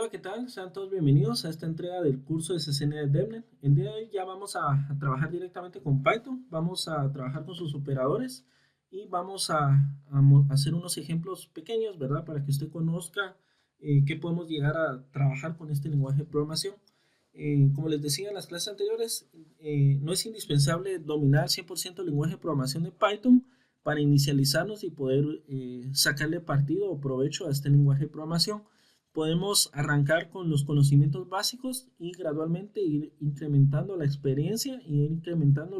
Hola, ¿qué tal? Sean todos bienvenidos a esta entrega del curso de CCNA de DevNet. El día de hoy ya vamos a trabajar directamente con Python, vamos a trabajar con sus operadores y vamos a hacer unos ejemplos pequeños, ¿verdad? Para que usted conozca qué podemos llegar a trabajar con este lenguaje de programación. Como les decía en las clases anteriores, no es indispensable dominar 100% el lenguaje de programación de Python para inicializarnos y poder sacarle partido o provecho a este lenguaje de programación. Podemos arrancar con los conocimientos básicos y gradualmente ir incrementando la experiencia y ir incrementando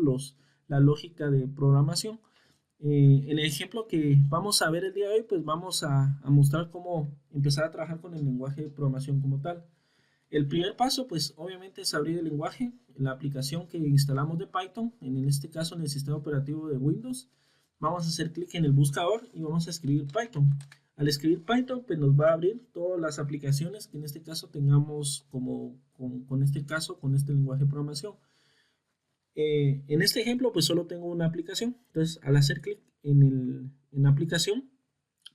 la lógica de programación. El ejemplo que vamos a ver el día de hoy, pues vamos a mostrar cómo empezar a trabajar con el lenguaje de programación como tal. El primer paso, pues obviamente es abrir el lenguaje, la aplicación que instalamos de Python, en este caso en el sistema operativo de Windows. Vamos a hacer clic en el buscador y vamos a escribir Python. Al escribir Python, pues nos va a abrir todas las aplicaciones que en este caso tengamos con este lenguaje de programación. En este ejemplo, pues solo tengo una aplicación. Entonces, al hacer clic en la aplicación,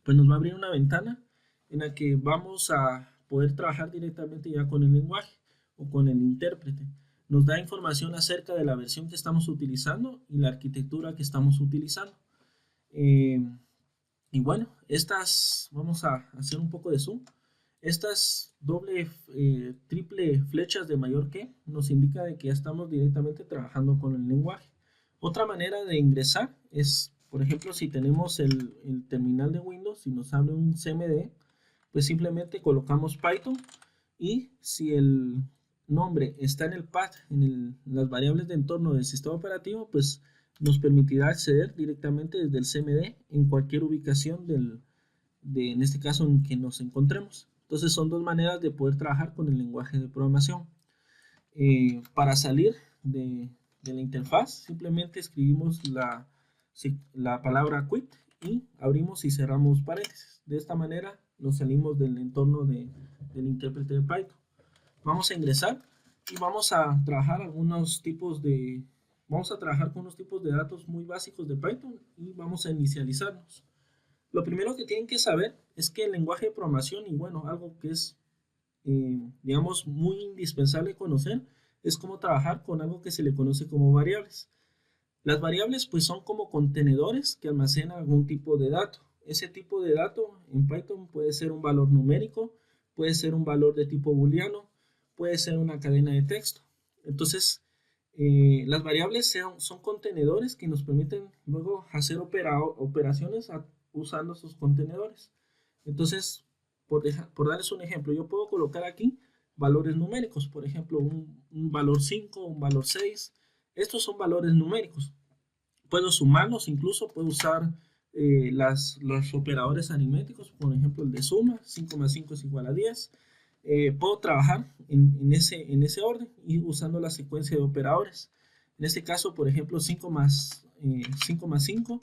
pues nos va a abrir una ventana en la que vamos a poder trabajar directamente ya con el lenguaje o con el intérprete. Nos da información acerca de la versión que estamos utilizando y la arquitectura que estamos utilizando. Y bueno, vamos a hacer un poco de zoom. Estas triple flechas de mayor que nos indica de que ya estamos directamente trabajando con el lenguaje. Otra manera de ingresar es, por ejemplo, si tenemos el terminal de Windows y nos abre un CMD, pues simplemente colocamos Python y si el nombre está en el path, en las variables de entorno del sistema operativo, pues nos permitirá acceder directamente desde el CMD en cualquier ubicación en este caso en que nos encontremos. Entonces son dos maneras de poder trabajar con el lenguaje de programación. Para salir de la interfaz, simplemente escribimos la palabra quit y abrimos y cerramos paréntesis. De esta manera nos salimos del entorno del intérprete de Python. Vamos a ingresar y vamos a trabajar vamos a trabajar con unos tipos de datos muy básicos de Python y vamos a inicializarnos. Lo primero que tienen que saber es que el lenguaje de programación, y bueno, algo que es, digamos, muy indispensable conocer, es cómo trabajar con algo que se le conoce como variables. Las variables pues son como contenedores que almacenan algún tipo de dato. Ese tipo de dato en Python puede ser un valor numérico, puede ser un valor de tipo booleano, puede ser una cadena de texto. Entonces, las variables son contenedores que nos permiten luego hacer operaciones usando esos contenedores. Entonces, por darles un ejemplo, yo puedo colocar aquí valores numéricos, por ejemplo, un valor 5, un valor 6. Estos son valores numéricos. Puedo sumarlos, incluso puedo usar los operadores aritméticos, por ejemplo, el de suma, 5 más 5 es igual a 10. Puedo trabajar en ese orden y usando la secuencia de operadores. En este caso, por ejemplo, 5 más 5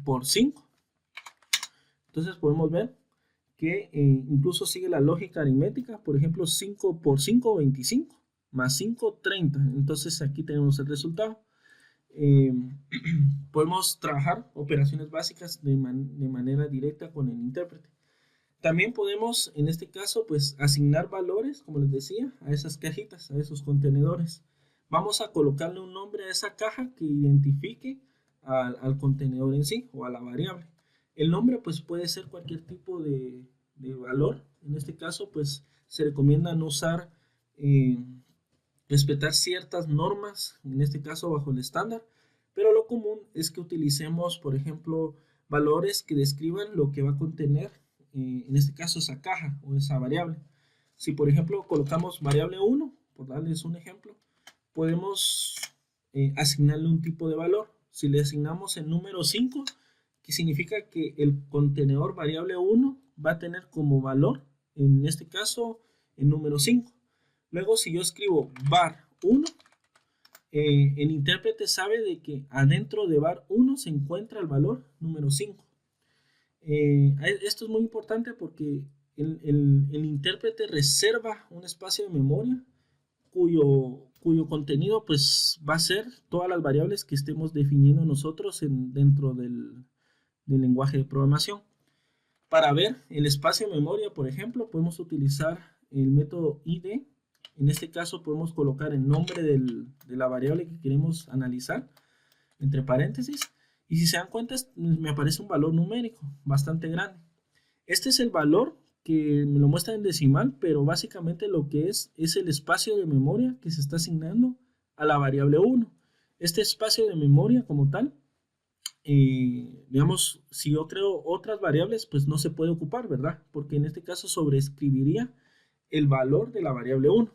por 5. Entonces podemos ver que incluso sigue la lógica aritmética. Por ejemplo, 5 por 5, 25, más 5, 30. Entonces aquí tenemos el resultado. Eh, podemos trabajar operaciones básicas de manera directa con el intérprete. También podemos, en este caso, pues asignar valores, como les decía, a esas cajitas, a esos contenedores. Vamos a colocarle un nombre a esa caja que identifique al contenedor en sí o a la variable. El nombre pues puede ser cualquier tipo de valor. En este caso pues se recomienda no usar, respetar ciertas normas, en este caso bajo el estándar, pero lo común es que utilicemos, por ejemplo, valores que describan lo que va a contener, en este caso esa caja o esa variable. Si por ejemplo colocamos variable 1, por darles un ejemplo, podemos asignarle un tipo de valor. Si le asignamos el número 5, que significa que el contenedor variable 1 va a tener como valor, en este caso, el número 5. Luego, si yo escribo var 1, el intérprete sabe de que adentro de var 1 se encuentra el valor número 5. Esto es muy importante porque el intérprete reserva un espacio de memoria cuyo contenido pues va a ser todas las variables que estemos definiendo nosotros dentro del lenguaje de programación. Para ver el espacio de memoria, por ejemplo, podemos utilizar el método id. En este caso podemos colocar el nombre de la variable que queremos analizar entre paréntesis. Y si se dan cuenta, me aparece un valor numérico bastante grande. Este es el valor que me lo muestra en decimal, pero básicamente lo que es el espacio de memoria que se está asignando a la variable 1. Este espacio de memoria como tal, digamos, si yo creo otras variables, pues no se puede ocupar, ¿verdad? Porque en este caso sobreescribiría el valor de la variable 1.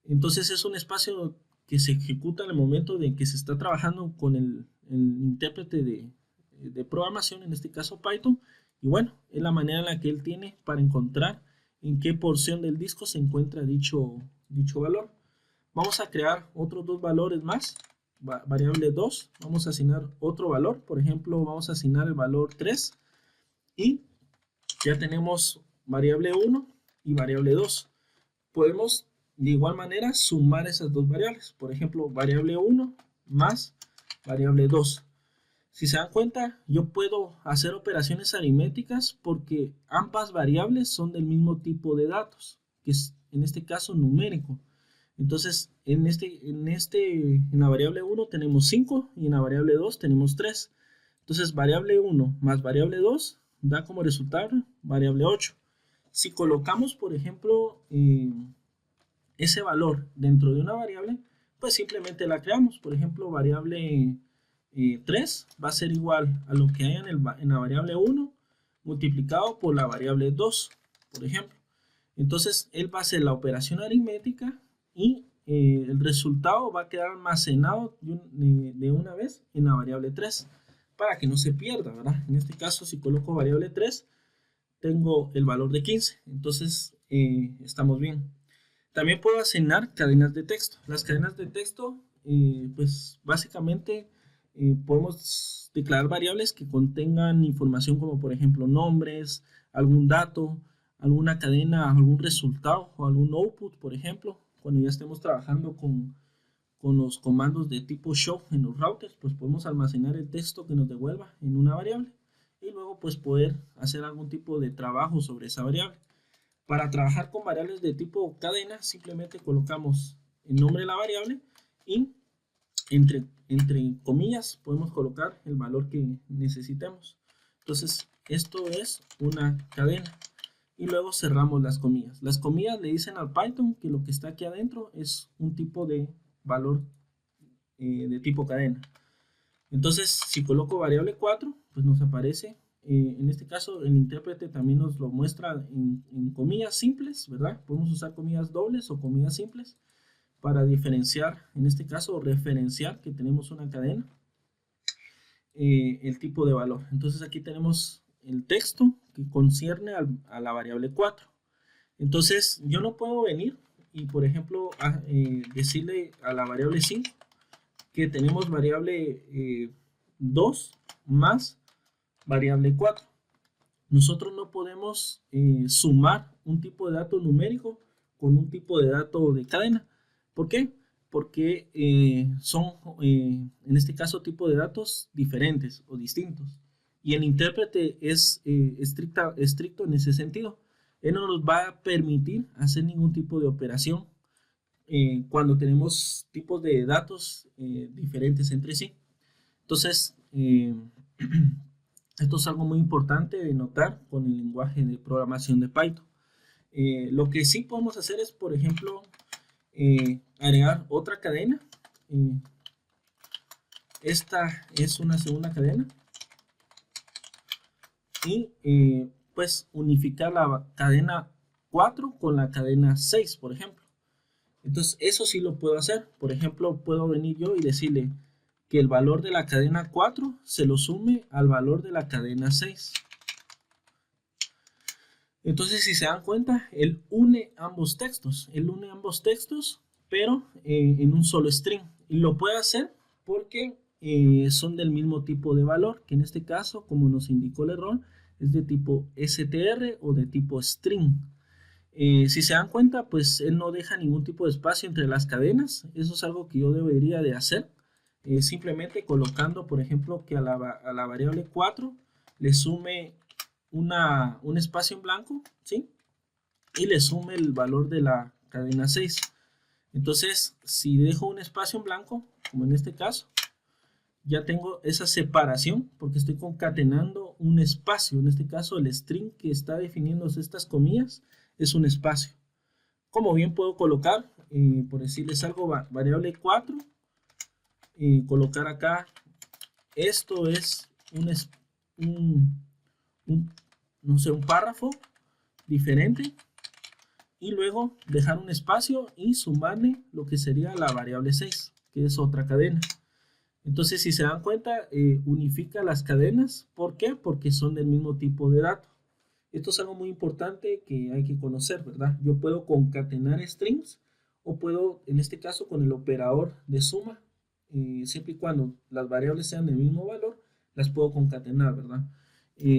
Entonces es un espacio que se ejecuta en el momento de que se está trabajando con el intérprete de programación, en este caso Python, y bueno, es la manera en la que él tiene para encontrar en qué porción del disco se encuentra dicho valor. Vamos a crear otros dos valores más, variable 2, vamos a asignar otro valor, por ejemplo, vamos a asignar el valor 3 y ya tenemos variable 1 y variable 2. Podemos de igual manera sumar esas dos variables, por ejemplo, variable 1 más variable 2. Si se dan cuenta, yo puedo hacer operaciones aritméticas porque ambas variables son del mismo tipo de datos, que es en este caso numérico. Entonces, en la variable 1 tenemos 5 y en la variable 2 tenemos 3. Entonces, variable 1 más variable 2 da como resultado variable 8. Si colocamos, por ejemplo, ese valor dentro de una variable, pues simplemente la creamos. Por ejemplo, variable 3 va a ser igual a lo que hay en la variable 1 multiplicado por la variable 2, por ejemplo. Entonces, él va a hacer la operación aritmética y el resultado va a quedar almacenado de una vez en la variable 3 para que no se pierda, ¿verdad? En este caso, si coloco variable 3, tengo el valor de 15. Entonces, estamos bien. También puedo asignar cadenas de texto. Las cadenas de texto, pues básicamente podemos declarar variables que contengan información como por ejemplo nombres, algún dato, alguna cadena, algún resultado o algún output, por ejemplo. Cuando ya estemos trabajando con los comandos de tipo show en los routers, pues podemos almacenar el texto que nos devuelva en una variable y luego pues poder hacer algún tipo de trabajo sobre esa variable. Para trabajar con variables de tipo cadena, simplemente colocamos el nombre de la variable y entre comillas podemos colocar el valor que necesitemos. Entonces, esto es una cadena. Y luego cerramos las comillas. Las comillas le dicen al Python que lo que está aquí adentro es un tipo de valor de tipo cadena. Entonces, si coloco variable 4, pues nos aparece, en este caso el intérprete también nos lo muestra en comillas simples, ¿verdad? Podemos usar comillas dobles o comillas simples para diferenciar, en este caso referenciar que tenemos una cadena, el tipo de valor. Entonces aquí tenemos el texto que concierne a la variable 4. Entonces yo no puedo venir y por ejemplo decirle a la variable 5 que tenemos variable 2 más variable 4. Nosotros no podemos sumar un tipo de dato numérico con un tipo de dato de cadena. ¿Por qué? Porque son, en este caso, tipos de datos diferentes o distintos. Y el intérprete es estricto en ese sentido. Él no nos va a permitir hacer ningún tipo de operación cuando tenemos tipos de datos diferentes entre sí. Entonces, esto es algo muy importante de notar con el lenguaje de programación de Python. Lo que sí podemos hacer es, por ejemplo, agregar otra cadena. Esta es una segunda cadena. Y pues unificar la cadena 4 con la cadena 6, por ejemplo. Entonces, eso sí lo puedo hacer. Por ejemplo, puedo venir yo y decirle que el valor de la cadena 4 se lo sume al valor de la cadena 6. Entonces, si se dan cuenta, él une ambos textos. Él une ambos textos, pero en un solo string. Y lo puede hacer porque son del mismo tipo de valor, que en este caso, como nos indicó el error, es de tipo str o de tipo string. Si se dan cuenta, pues él no deja ningún tipo de espacio entre las cadenas. Eso es algo que yo debería de hacer. Simplemente colocando, por ejemplo, que a la variable 4 le sume un espacio en blanco, ¿sí? Y le sume el valor de la cadena 6. Entonces, si dejo un espacio en blanco, como en este caso, ya tengo esa separación porque estoy concatenando un espacio. En este caso, el string que está definiendo estas comillas es un espacio. Como bien puedo colocar, por decirles algo, variable 4, colocar acá, esto es no sé, un párrafo diferente, y luego dejar un espacio y sumarle lo que sería la variable 6, que es otra cadena. Entonces, si se dan cuenta, unifica las cadenas. ¿Por qué? Porque son del mismo tipo de dato. Esto es algo muy importante que hay que conocer, ¿verdad? Yo puedo concatenar strings o puedo, en este caso, con el operador de suma, siempre y cuando las variables sean del mismo valor, las puedo concatenar, ¿verdad?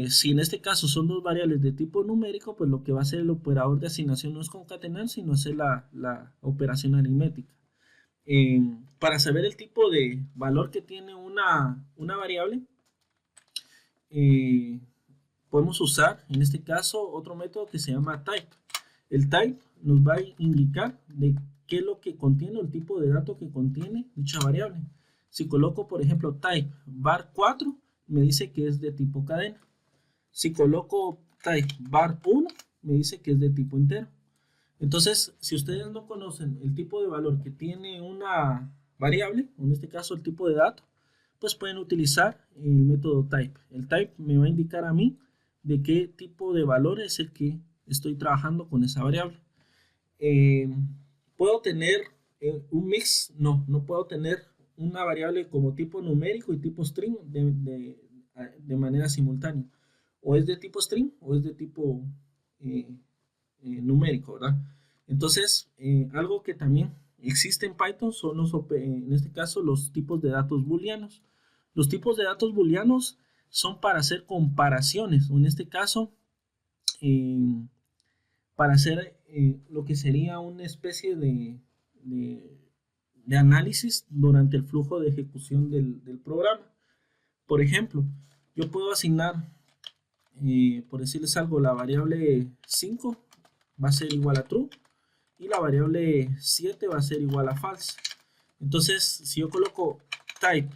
Si en este caso son dos variables de tipo numérico, pues lo que va a hacer el operador de asignación no es concatenar, sino hacer la operación aritmética. Para saber el tipo de valor que tiene una variable, podemos usar en este caso otro método que se llama type. El type nos va a indicar de qué es lo que contiene, el tipo de dato que contiene dicha variable. Si coloco, por ejemplo, type var 4, me dice que es de tipo cadena. Si coloco type var 1, me dice que es de tipo entero. Entonces, si ustedes no conocen el tipo de valor que tiene una variable, en este caso el tipo de dato, pues pueden utilizar el método type. El type me va a indicar a mí de qué tipo de valor es el que estoy trabajando con esa variable. ¿Puedo tener un mix? No puedo tener una variable como tipo numérico y tipo string de manera simultánea. O es de tipo string o es de tipo numérico, ¿verdad? Entonces, algo que también existe en Python son en este caso, los tipos de datos booleanos. Los tipos de datos booleanos son para hacer comparaciones, o en este caso, para hacer lo que sería una especie de análisis durante el flujo de ejecución del programa. Por ejemplo, yo puedo asignar, por decirles algo, la variable 5 va a ser igual a true y la variable 7 va a ser igual a false. Entonces, si yo coloco type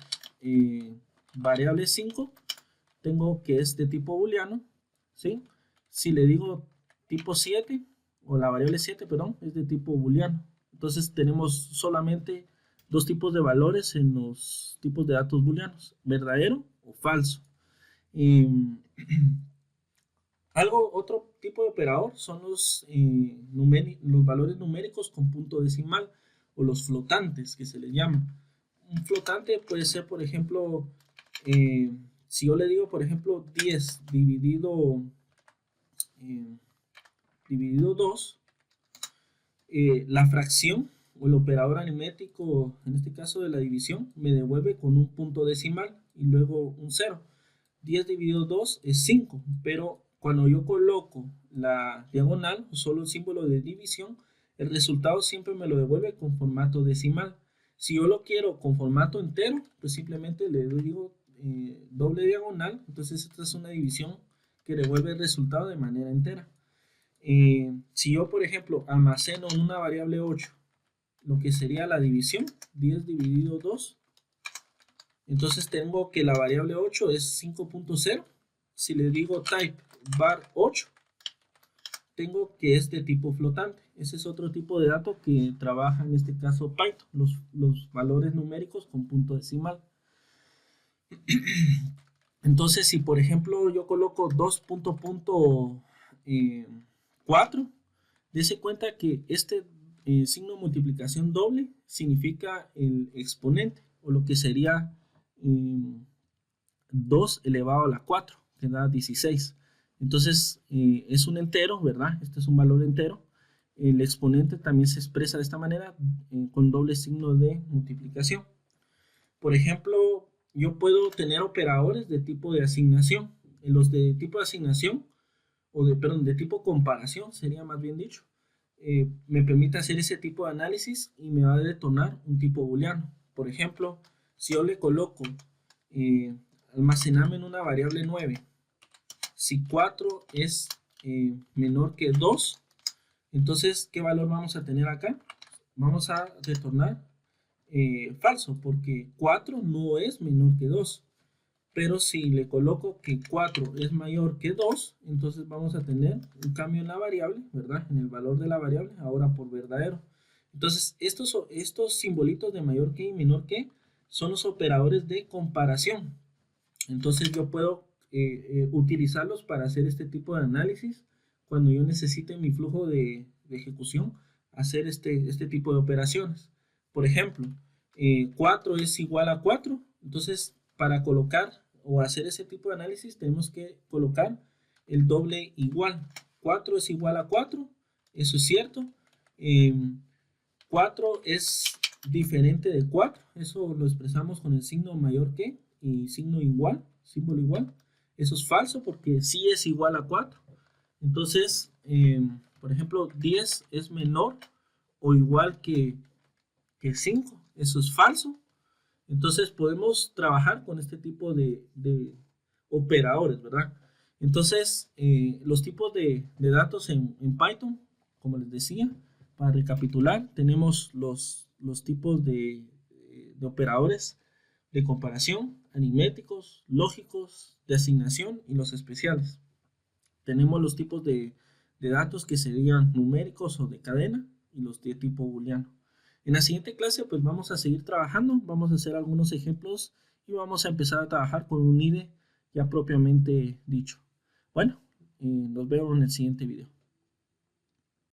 variable 5, tengo que es de tipo booleano, ¿sí? Si le digo tipo 7, o la variable 7, perdón, es de tipo booleano. Entonces tenemos solamente dos tipos de valores en los tipos de datos booleanos, verdadero o falso. Otro tipo de operador son los valores numéricos con punto decimal, o los flotantes que se les llama. Un flotante puede ser, por ejemplo, si yo le digo, por ejemplo, 10 dividido 2, la fracción o el operador aritmético, en este caso de la división, me devuelve con un punto decimal y luego un 0. 10 dividido 2 es 5, pero cuando yo coloco la diagonal, o solo el símbolo de división, el resultado siempre me lo devuelve con formato decimal. Si yo lo quiero con formato entero, pues simplemente le digo doble diagonal. Entonces esta es una división que devuelve el resultado de manera entera. Si yo, por ejemplo, almaceno en una variable 8 lo que sería la división, 10 dividido 2, entonces tengo que la variable 8 es 5.0. Si le digo type var 8, tengo que es de tipo flotante. Ese es otro tipo de dato que trabaja en este caso Python, los valores numéricos con punto decimal. Entonces, si por ejemplo yo coloco 2.4, dése cuenta que este signo de multiplicación doble significa el exponente, o lo que sería 2 elevado a la 4, que da 16. Entonces, es un entero, ¿verdad? Este es un valor entero. El exponente también se expresa de esta manera, con doble signo de multiplicación. Por ejemplo, yo puedo tener operadores de tipo de asignación. Los de tipo de asignación, de tipo comparación, sería más bien dicho, me permite hacer ese tipo de análisis y me va a detonar un tipo booleano. Por ejemplo, si yo le coloco almacenarme en una variable 9, si 4 es menor que 2, entonces, ¿qué valor vamos a tener acá? Vamos a retornar falso, porque 4 no es menor que 2. Pero si le coloco que 4 es mayor que 2, entonces vamos a tener un cambio en la variable, ¿verdad? En el valor de la variable, ahora por verdadero. Entonces, estos simbolitos de mayor que y menor que son los operadores de comparación. Entonces, yo puedo utilizarlos para hacer este tipo de análisis cuando yo necesite en mi flujo de ejecución hacer este tipo de operaciones. Por ejemplo, 4 es igual a 4, entonces para colocar o hacer ese tipo de análisis tenemos que colocar el doble igual. 4 es igual a 4, eso es cierto. 4 es diferente de 4, eso lo expresamos con el signo mayor que y signo igual, símbolo igual. Eso es falso porque sí es igual a 4. Entonces, por ejemplo, 10 es menor o igual que 5, eso es falso. Entonces podemos trabajar con este tipo de operadores, ¿verdad? Entonces, los tipos de datos en Python, como les decía, para recapitular, tenemos los tipos de operadores de comparación, aritméticos, lógicos, de asignación y los especiales. Tenemos los tipos de datos que serían numéricos o de cadena y los de tipo booleano. En la siguiente clase pues vamos a seguir trabajando, vamos a hacer algunos ejemplos y vamos a empezar a trabajar con un IDE ya propiamente dicho. Bueno, nos vemos en el siguiente video.